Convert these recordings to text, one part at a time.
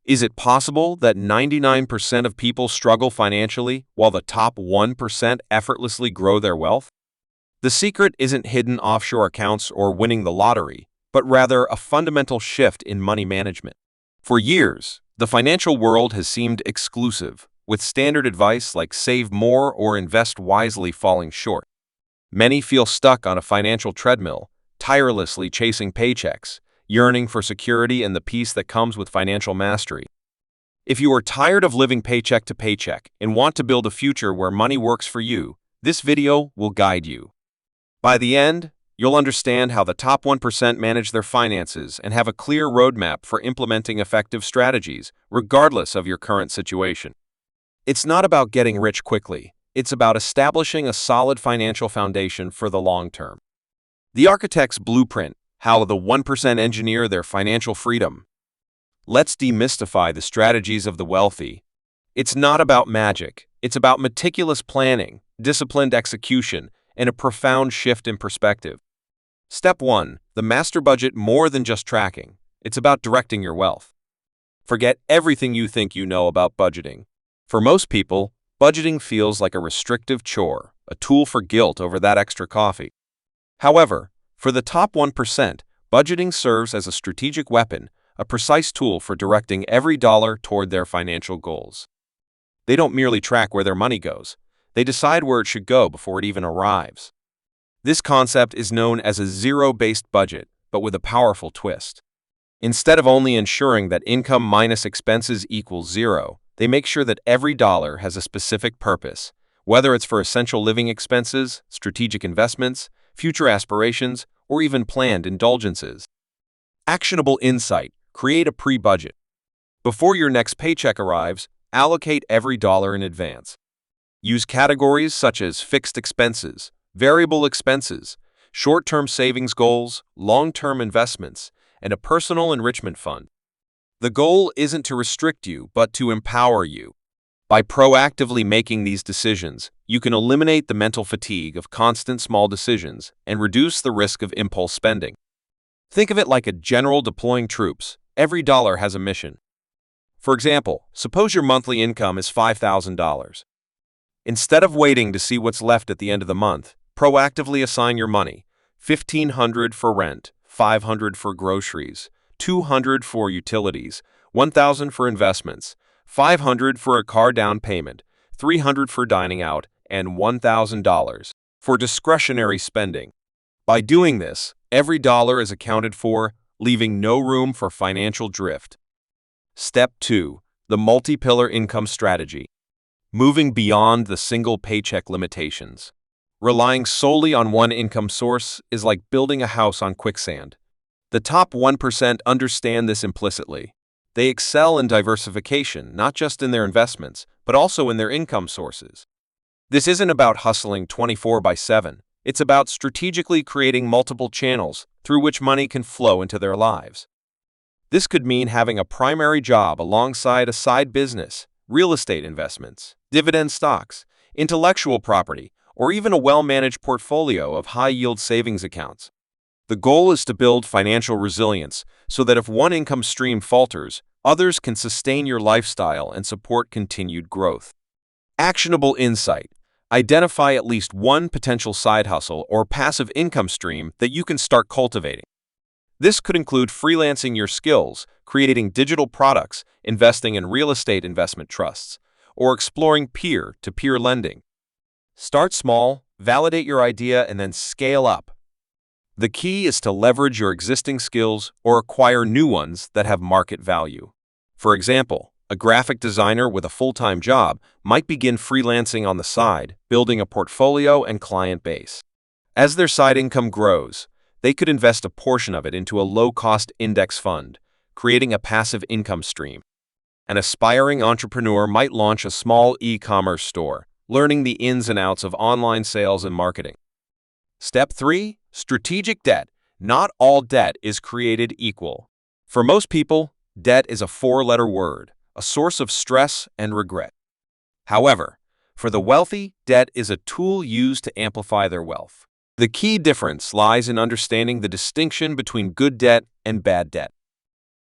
Is it possible that 99% of people struggle financially while the top 1% effortlessly grow their wealth? The secret isn't hidden offshore accounts or winning the lottery, but rather a fundamental shift in money management. For years, the financial world has seemed exclusive, with standard advice like save more or invest wisely falling short. Many feel stuck on a financial treadmill, tirelessly chasing paychecks, yearning for security and the peace that comes with financial mastery. If you are tired of living paycheck to paycheck and want to build a future where money works for you, this video will guide you. By the end, you'll understand how the top 1% manage their finances and have a clear roadmap for implementing effective strategies, regardless of your current situation. It's not about getting rich quickly. It's about establishing a solid financial foundation for the long term. The Architect's Blueprint: How the 1% Engineer Their Financial Freedom. Let's demystify the strategies of the wealthy. It's not about magic. It's about meticulous planning, disciplined execution, and a profound shift in perspective. Step 1. The master budget: more than just tracking. It's about directing your wealth. Forget everything you think you know about budgeting. For most people, budgeting feels like a restrictive chore, a tool for guilt over that extra coffee. However, for the top 1%, budgeting serves as a strategic weapon, a precise tool for directing every dollar toward their financial goals. They don't merely track where their money goes. They decide where it should go before it even arrives. This concept is known as a zero-based budget, but with a powerful twist. Instead of only ensuring that income minus expenses equals zero, they make sure that every dollar has a specific purpose, whether it's for essential living expenses, strategic investments, future aspirations, or even planned indulgences. Actionable insight: create a pre-budget. Before your next paycheck arrives, allocate every dollar in advance. Use categories such as fixed expenses, variable expenses, short-term savings goals, long-term investments, and a personal enrichment fund. The goal isn't to restrict you, but to empower you. By proactively making these decisions, you can eliminate the mental fatigue of constant small decisions and reduce the risk of impulse spending. Think of it like a general deploying troops. Every dollar has a mission. For example, suppose your monthly income is $5,000. Instead of waiting to see what's left at the end of the month, proactively assign your money: $1,500 for rent, $500 for groceries, $200 for utilities, $1,000 for investments, $500 for a car down payment, $300 for dining out, and $1,000 for discretionary spending. By doing this, every dollar is accounted for, leaving no room for financial drift. Step 2. The multi-pillar income strategy. Moving beyond the single paycheck limitations. Relying solely on one income source is like building a house on quicksand. The top 1% understand this implicitly. They excel in diversification, not just in their investments, but also in their income sources. This isn't about hustling 24/7. It's about strategically creating multiple channels through which money can flow into their lives. This could mean having a primary job alongside a side business, real estate investments, dividend stocks, intellectual property, or even a well-managed portfolio of high-yield savings accounts. The goal is to build financial resilience so that if one income stream falters, others can sustain your lifestyle and support continued growth. Actionable insight: identify at least one potential side hustle or passive income stream that you can start cultivating. This could include freelancing your skills, creating digital products, investing in real estate investment trusts, or exploring peer-to-peer lending. Start small, validate your idea, and then scale up. The key is to leverage your existing skills or acquire new ones that have market value. For example, a graphic designer with a full-time job might begin freelancing on the side, building a portfolio and client base. As their side income grows, they could invest a portion of it into a low-cost index fund, creating a passive income stream. An aspiring entrepreneur might launch a small e-commerce store, learning the ins and outs of online sales and marketing. Step 3. Strategic debt. Not all debt is created equal. For most people, debt is a 4-letter word, a source of stress and regret. However, for the wealthy, debt is a tool used to amplify their wealth. The key difference lies in understanding the distinction between good debt and bad debt.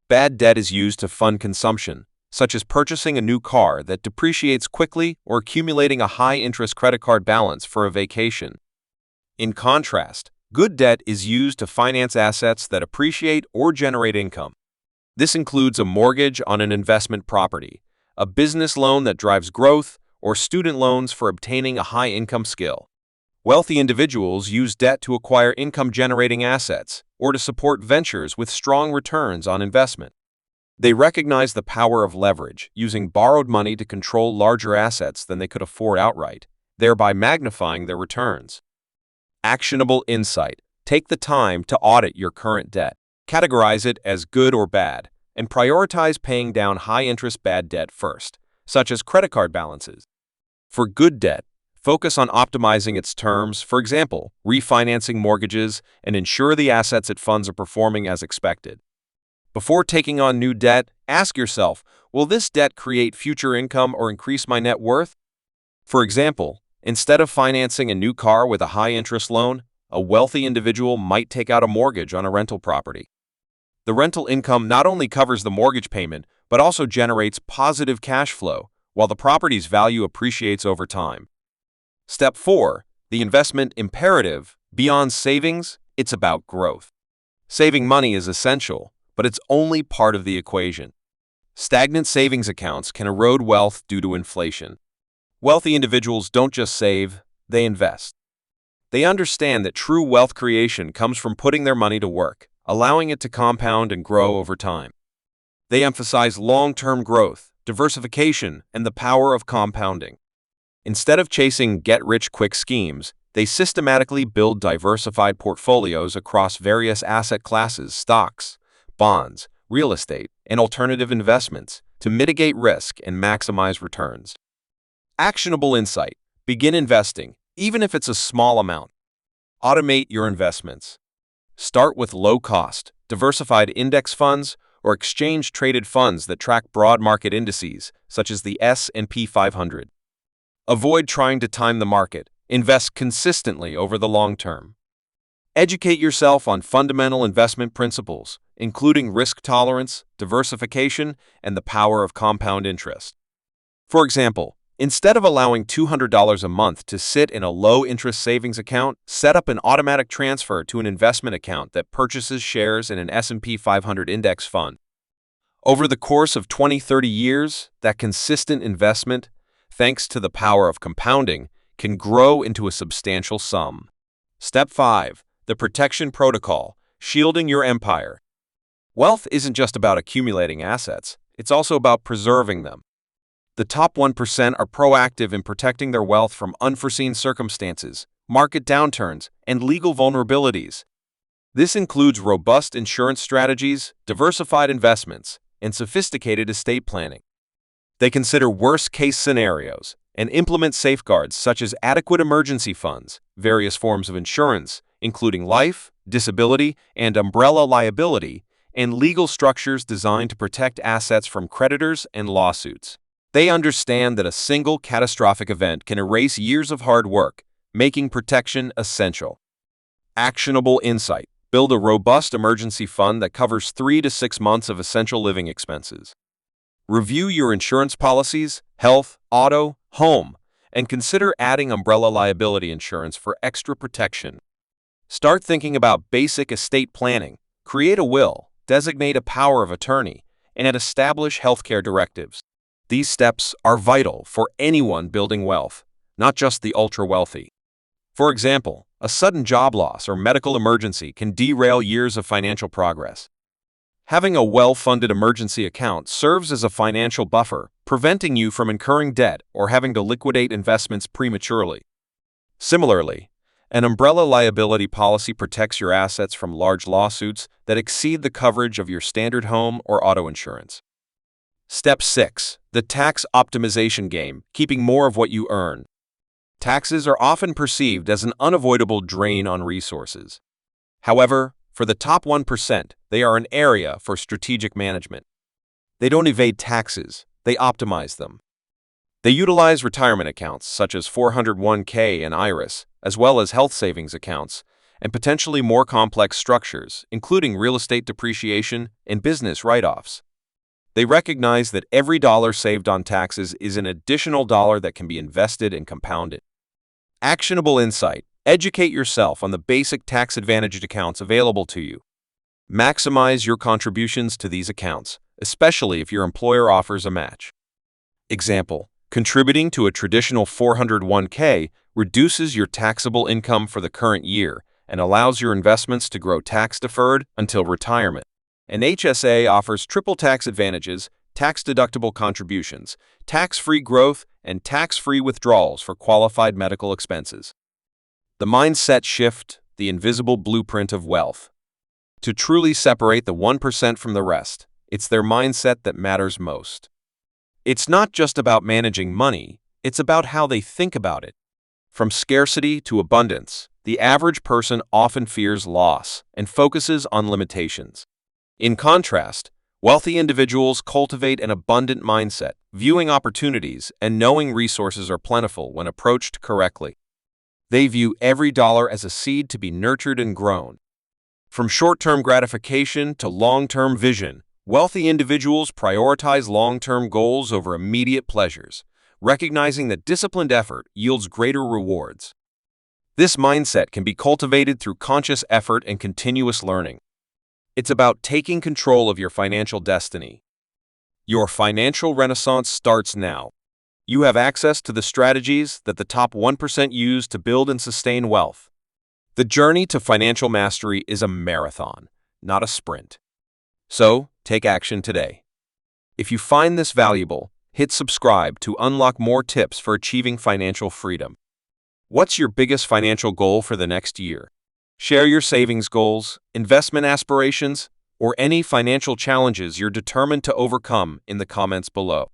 Bad debt is used to fund consumption, such as purchasing a new car that depreciates quickly or accumulating a high-interest credit card balance for a vacation. In contrast, good debt is used to finance assets that appreciate or generate income. This includes a mortgage on an investment property, a business loan that drives growth, or student loans for obtaining a high-income skill. Wealthy individuals use debt to acquire income-generating assets or to support ventures with strong returns on investment. They recognize the power of leverage, using borrowed money to control larger assets than they could afford outright, thereby magnifying their returns. Actionable insight. Take the time to audit your current debt. Categorize it as good or bad, and prioritize paying down high-interest bad debt first, such as credit card balances. For good debt, focus on optimizing its terms, for example, refinancing mortgages, and ensure the assets it funds are performing as expected. Before taking on new debt, ask yourself, will this debt create future income or increase my net worth? For example, instead of financing a new car with a high-interest loan, a wealthy individual might take out a mortgage on a rental property. The rental income not only covers the mortgage payment, but also generates positive cash flow, while the property's value appreciates over time. Step 4. The investment imperative. Beyond savings, it's about growth. Saving money is essential, but it's only part of the equation. Stagnant savings accounts can erode wealth due to inflation. Wealthy individuals don't just save, they invest. They understand that true wealth creation comes from putting their money to work, allowing it to compound and grow over time. They emphasize long-term growth, diversification, and the power of compounding. Instead of chasing get-rich-quick schemes, they systematically build diversified portfolios across various asset classes, stocks, bonds, real estate, and alternative investments to mitigate risk and maximize returns. Actionable insight. Begin investing, even if it's a small amount. Automate your investments. Start with low-cost, diversified index funds or exchange-traded funds that track broad market indices, such as the S&P 500. Avoid trying to time the market. Invest consistently over the long term. Educate yourself on fundamental investment principles, including risk tolerance, diversification, and the power of compound interest. For example, instead of allowing $200 a month to sit in a low-interest savings account, set up an automatic transfer to an investment account that purchases shares in an S&P 500 index fund. Over the course of 20-30 years, that consistent investment, thanks to the power of compounding, can grow into a substantial sum. Step 5. The Protection Protocol. Shielding your empire. Wealth isn't just about accumulating assets, it's also about preserving them. The top 1% are proactive in protecting their wealth from unforeseen circumstances, market downturns, and legal vulnerabilities. This includes robust insurance strategies, diversified investments, and sophisticated estate planning. They consider worst-case scenarios and implement safeguards such as adequate emergency funds, various forms of insurance, including life, disability, and umbrella liability, and legal structures designed to protect assets from creditors and lawsuits. They understand that a single catastrophic event can erase years of hard work, making protection essential. Actionable insight. Build a robust emergency fund that covers 3 to 6 months of essential living expenses. Review your insurance policies, health, auto, home, and consider adding umbrella liability insurance for extra protection. Start thinking about basic estate planning, create a will, designate a power of attorney, and establish healthcare directives. These steps are vital for anyone building wealth, not just the ultra-wealthy. For example, a sudden job loss or medical emergency can derail years of financial progress. Having a well-funded emergency account serves as a financial buffer, preventing you from incurring debt or having to liquidate investments prematurely. Similarly, an umbrella liability policy protects your assets from large lawsuits that exceed the coverage of your standard home or auto insurance. Step 6. The tax optimization game, keeping more of what you earn. Taxes are often perceived as an unavoidable drain on resources. However, for the top 1%, they are an area for strategic management. They don't evade taxes, they optimize them. They utilize retirement accounts such as 401k and IRAs, as well as health savings accounts, and potentially more complex structures, including real estate depreciation and business write-offs. They recognize that every dollar saved on taxes is an additional dollar that can be invested and compounded. Actionable insight. Educate yourself on the basic tax-advantaged accounts available to you. Maximize your contributions to these accounts, especially if your employer offers a match. Example: contributing to a traditional 401k reduces your taxable income for the current year and allows your investments to grow tax-deferred until retirement. An HSA offers triple tax advantages: tax-deductible contributions, tax-free growth, and tax-free withdrawals for qualified medical expenses. The mindset shift, the invisible blueprint of wealth. To truly separate the 1% from the rest, it's their mindset that matters most. It's not just about managing money, it's about how they think about it. From scarcity to abundance, the average person often fears loss and focuses on limitations. In contrast, wealthy individuals cultivate an abundant mindset, viewing opportunities and knowing resources are plentiful when approached correctly. They view every dollar as a seed to be nurtured and grown. From short-term gratification to long-term vision, wealthy individuals prioritize long-term goals over immediate pleasures, recognizing that disciplined effort yields greater rewards. This mindset can be cultivated through conscious effort and continuous learning. It's about taking control of your financial destiny. Your financial renaissance starts now. You have access to the strategies that the top 1% use to build and sustain wealth. The journey to financial mastery is a marathon, not a sprint. So, take action today. If you find this valuable, hit subscribe to unlock more tips for achieving financial freedom. What's your biggest financial goal for the next year? Share your savings goals, investment aspirations, or any financial challenges you're determined to overcome in the comments below.